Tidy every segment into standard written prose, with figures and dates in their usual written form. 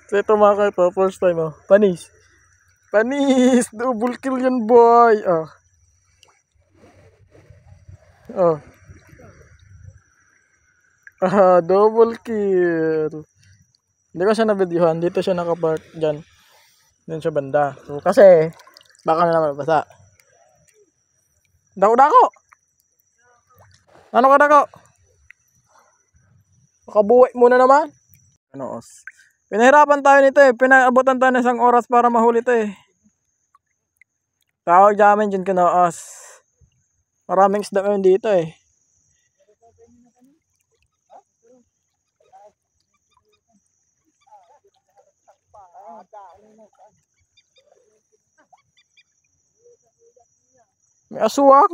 So ito mga kayo, first time oh. Panis. Panis! Double kill yan boy! Oh. Oh. Double kill. Hindi ko siya na-videohan. Dito siya nakapark dyan. Dun sa banda. So kasi, baka na naman basa. Dako-dako! Ano ka dako? Makabuhay muna naman. Ano os? Pinahirapan tayo nito eh. Pinaabutan tayo ng 1 oras para mahuli ito eh. Tawag namin dyan kanoos. Maraming isda ngayon dito eh. May aswang.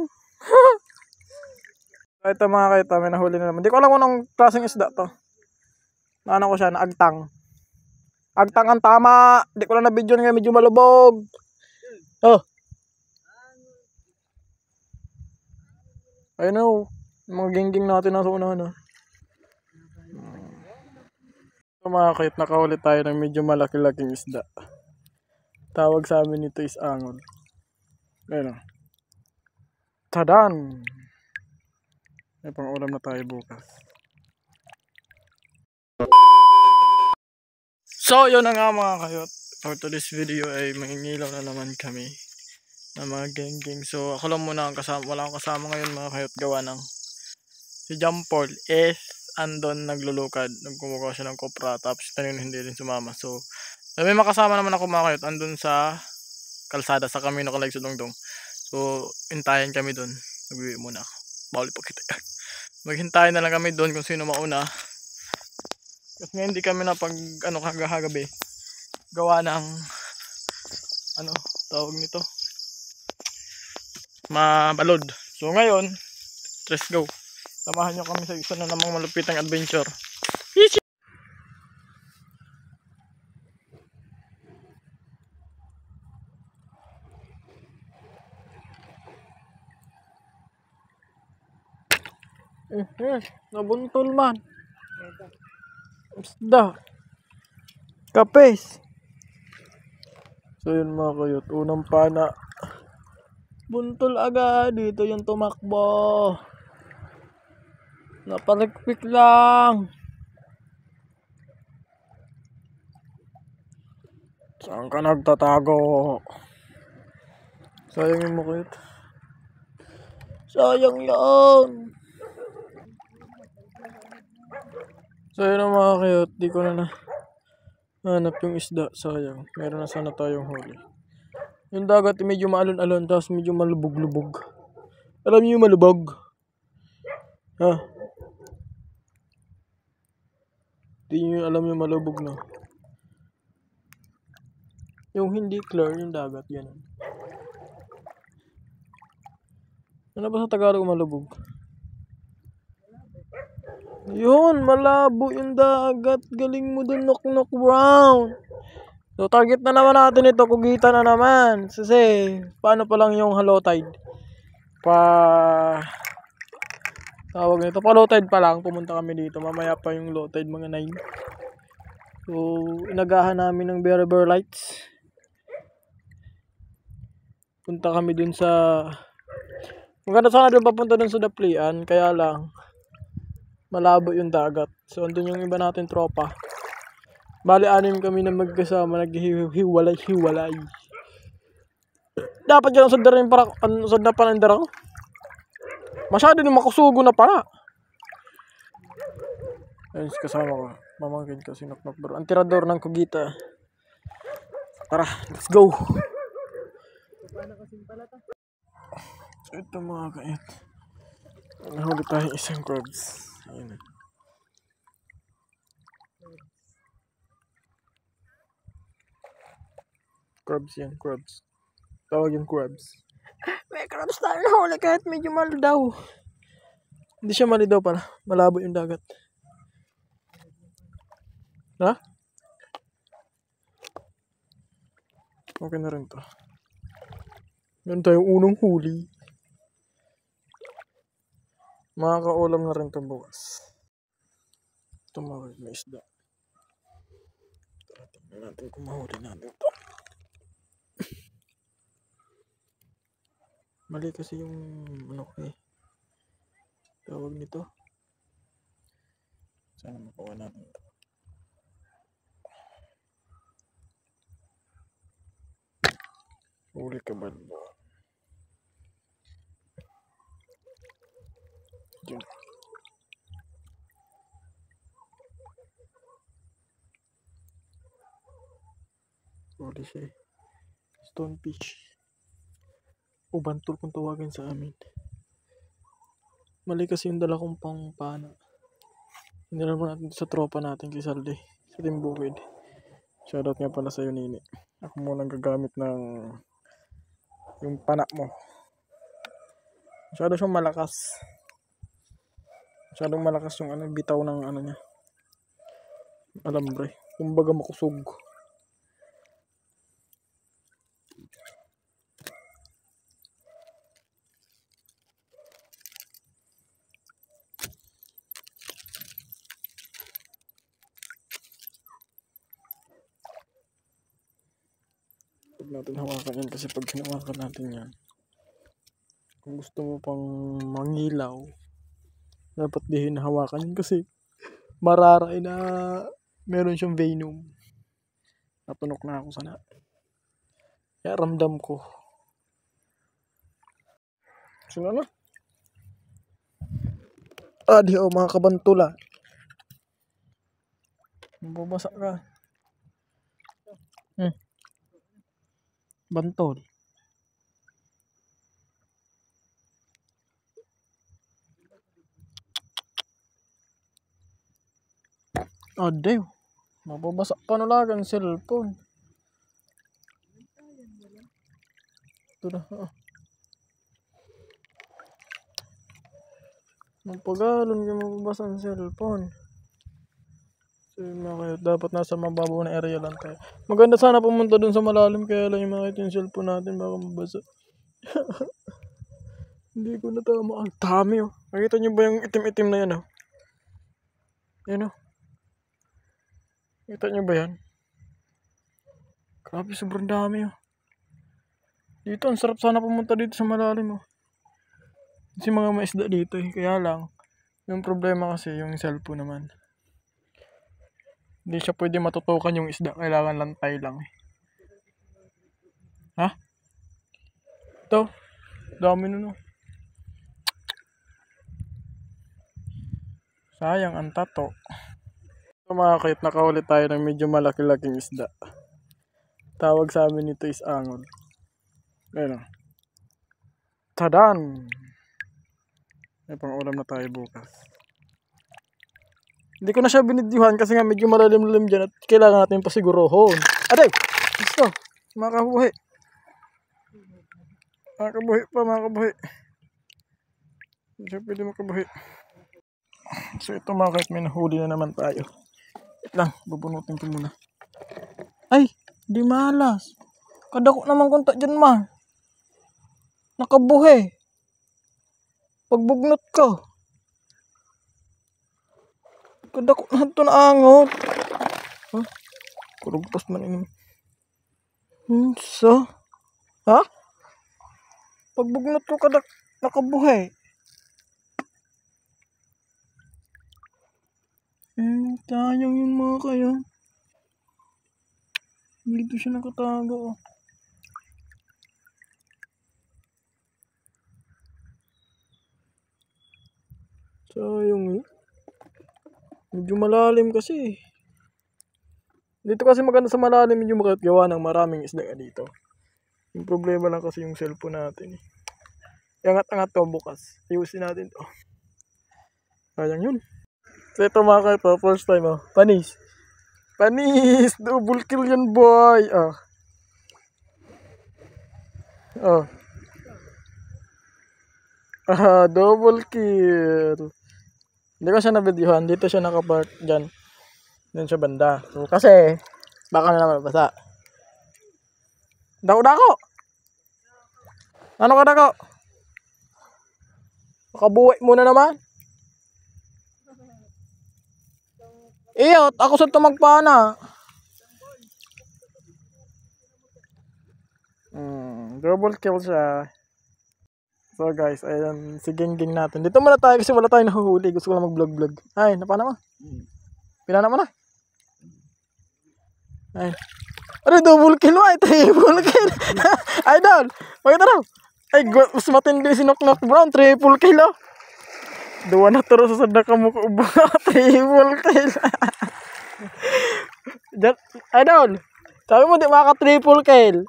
Ito mga kaita, may nahuli na naman. Hindi ko alam kung anong klaseng isda to. Naano ko siya, naagtang. Agtang ang tama. Hindi ko lang na-video nga, medyo malubog. Oh. I know. Mga gingging natin nasa unahan. So mga kait, nakahuli tayo ng medyo malaki-laking isda. Tawag sa amin ito is angol. Ayun o. Tadan! May pang ulam na tayo bukas. So yun na nga mga kayot. For today's video ay mangingilaw na naman kami na mga geng-geng. So ako lang muna ang kasama. Wala akong kasama ngayon mga kayot. Gawa ng si John Paul is andon naglulukad. Nagkumukuha siya ng kopra. Tapos tanin hindi rin sumama. So may makasama naman ako mga kayot. Andun sa kalsada sa Camino Calixodongdong. So hintayin kami dun. Nag-uwi muna ako. Bawal pa kita. Maghintayin na lang kami dun kung sino mauna. Kasi nga hindi kami na pag kagagabi. Gawa ng tawag nito. Mabalod. So ngayon, let's go. Samahan nyo kami sa isa na namang malupitang adventure. Nabuntol man. Isda. Kapes. So yun mga kayot. Unang pana. Buntol agad. Dito yung tumakbo. Napalikpik lang. Saan ka nagtatago? Sayang yung makit. Sayang yan. So yun ang mga kayot. Di ko na hanap yung isda. Sayang. Meron na sana tayong huli. Yung dagat medyo maalon-alon. Tapos medyo malubog-lubog. Alam niyo yung malubog? Ha? Di nyo alam yung malubog na. Yung hindi clear yung dagat. Yan. Ano ba sa Tagalog malubog? Yun, malabo yung dagat. Galing mo dun, knock round. So, target na naman natin ito. Kugitan na naman. Kasi, paano pa lang yung low tide? Tawag nito. Pa low tide pa lang. Pumunta kami dito. Mamaya pa yung low tide, mga 9. So, inagahan namin ng Bear Lights. Punta kami dun sa... Maganda sana dun papunta dun sa Daplian. Kaya lang... malabo yung dagat. So, andun yung iba natin tropa. Bali, 6 kami na magkasama. Naghihiwalay. Dapat yan ang sandar yung para... Sandar pa ng dara ko. Masyado yung makusugo na para. Ayun, kasama ko. Mamangkin ko si Knock Bro. Ang tirador ng Kugita. Tara, let's go. So, ito mga kait. Nahuli tayo isang crabs. Ayun. Crabs yan, crabs. Tawag yung crabs. May crabs tayo nahuli kahit medyo malo daw. Hindi siya mali daw pala. Malabo yung dagat. Ha? Okay na rin to. Meron tayong unang huli. Makakaulam na rin to bukas. Ito mga may isda. natin kung mahuli natin ito. Mali kasi yung ano ko eh. Tawag nito. Sana makuha natin ito. Huli ka ba? Diyan. Huli siya eh. Stonefish. O bantol kung tawagin sa amin. Mali kasi yung dala kong pangpana. Hinila mo natin sa tropa natin kay Salde. Sa Team Bukid. Shoutout nga pala sa'yo, Nini. Ako muna gagamit ng yung pana mo. Masyado siyang malakas. Masyadong malakas yung ano, bitaw ng ano niya. Alambre. Kumbaga makusog. Huwag natin hawakan yan kasi pag hinawakan natin yan, kung gusto mo pang mangilaw, dapat di hinahawakan yan kasi mararay na meron siyang venom. Natunok na ako sana. Kaya ramdam ko. So ano? Di mga kabantula. Mababasa ka. Bantol. Ade. Mababasa pa na lang ang cellphone. Ito na. Magpagalon ka mababasa ang cellphone. So mga kayo, dapat nasa mababaw na area lang tayo. Maganda sana pumunta dun sa malalim, kaya lang yung mga yung cellphone natin baka mabasa. Hindi ko natama. Ang dami oh. Nakita nyo ba yung itim-itim na yan oh? Yan oh. Nakita nyo ba yan? Grabe, sobrang dami oh. Dito, ang sarap sana pumunta dito sa malalim oh. Kasi mga maisda dito eh. Kaya lang, yung problema kasi yung cellphone naman. Hindi siya pwede matutukan yung isda. Kailangan lantay lang eh. Ha? Ito. Dami nun oh. Sayang ang tato. So mga kayot, nakahuli tayo ng medyo malaki-laking isda. Tawag sa amin nito is angol. Ayun oh. Tadan! May pang ulam na tayo bukas. Hindi ko na siya binidyuhan kasi nga medyo malalim-lalim dyan at kailangan natin pasigurohon. Aday! Gusto! Mga kabuhi. Mga kabuhi pa, mga kabuhi. Hindi siya pwede makabuhi. So ito mga kahit may nahuli na naman tayo. Wait lang, bubunutin ko muna. Ay! Di malas. Kadako naman kunta dyan ma. Nakabuhi. Pagbugnot ka. Kadako na ito na angot. Huh? Kurugpas man ini. So? Ha? Pagbugnot ko nakabuhay. Sayang yun mga kayo. Dito siya nakatago. Sayang yun. Medyo malalim kasi. Dito kasi maganda sa malalim, medyo makagawa ng maraming isda dito. Yung problema lang kasi yung cellphone natin. Angat-angat to bukas. Ayusin natin to. Sayang yun. So ito mga kayo, first time oh. Panis. Panis! Double kill yan boy! Oh. Double kill. Hindi ko siya na-videohan. Dito siya nakapark dyan. Dyan siya banda. So kasi, baka na naman basa. Dako-dako! Ano ka dako? Makabuhay muna naman. Iyot, ako sa tumagpana. Double kill siya. So guys, ayun, si Gengging natin. Dito muna tayo kasi wala tayong nahuhuli. Gusto ko lang mag-vlog-vlog. Ay, napana mo? Pinana mo na? Ay. Ano, double kill mo? Ay, triple kill. Idol, makita na. Ay, mas matindi si Knock Brown. Triple kill, oh. Duwa na turo sa sadaka mo ko. Triple kill. Idol, sabi mo di maka-triple kill.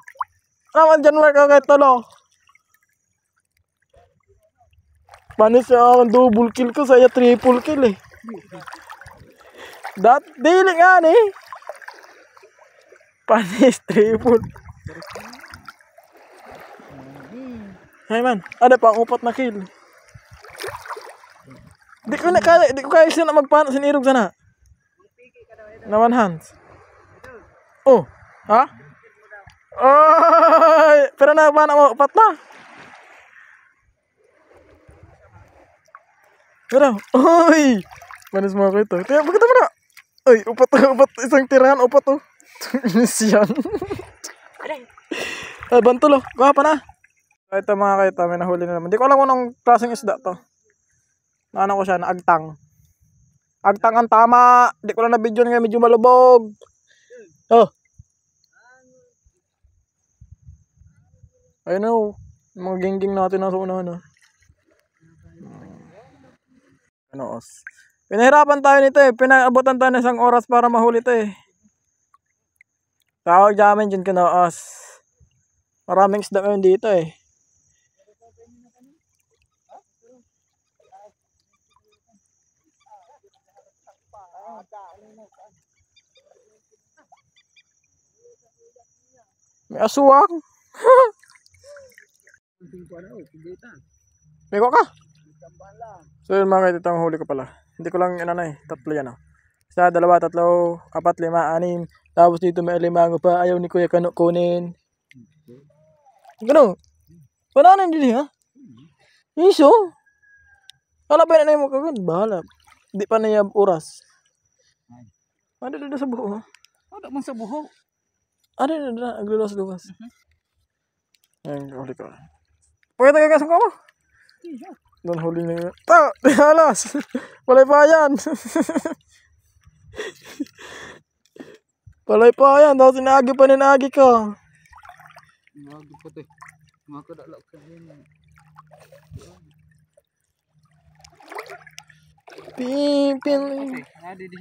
Naman dyan mark ako kahit talo. Panis yung double kill ko, saya triple kill eh. Dili nga ni. Panis triple. Hey man, ada pang 4 na kill. Di ko kaya siya na magpano sinirog sana. Na one hands. Oh, ha? Oh, pero na ba na mo 4 na? Pero, oy! Manis mo ako ito. Kaya, bakit mo na? Oy, upat. Isang tirahan, upat to. Siyan. Ay, bantulo. Kuha pa na. Ito mga kaita, may nahuli na naman. Hindi ko alam kung anong klaseng isda to. Naano ko siya, naagtang. Agtang ang tama. Hindi ko lang na video nga, medyo malubog. Oh. I know. Mga gengging natin nasa unahan na. Noos. Pinahirapan tayo nito eh. Pinaabutan tayo ng 1 oras para mahuli ito eh. Tawag jamin dyan kanoos. Maraming isda ngayon dito eh. May aswang. Mego ka? So yun mga kayo, itong huli ko pala. Hindi ko lang inanay, 3 yan oh. 1, 2, 3, 4, 5, 6. Tapos dito may alimango pa, ayaw ni Kuya Kano kunin. Gano'n? Wala na din ha? Iso? Wala pa na mo kagun? Bahala. Hindi pa na yung oras. Ano na sa buho? Ano man sa buho? Ano na, aglulos-luwas. Ayan, huli ko. Pagkita ka kasang ka mo? Doon huli na yun. Alas! Palay pa yan! Palay pa yan. Tapos inagi pa ninagi ka. Inagi pa ito. Mga kadalak ka rin. Pin. Adi di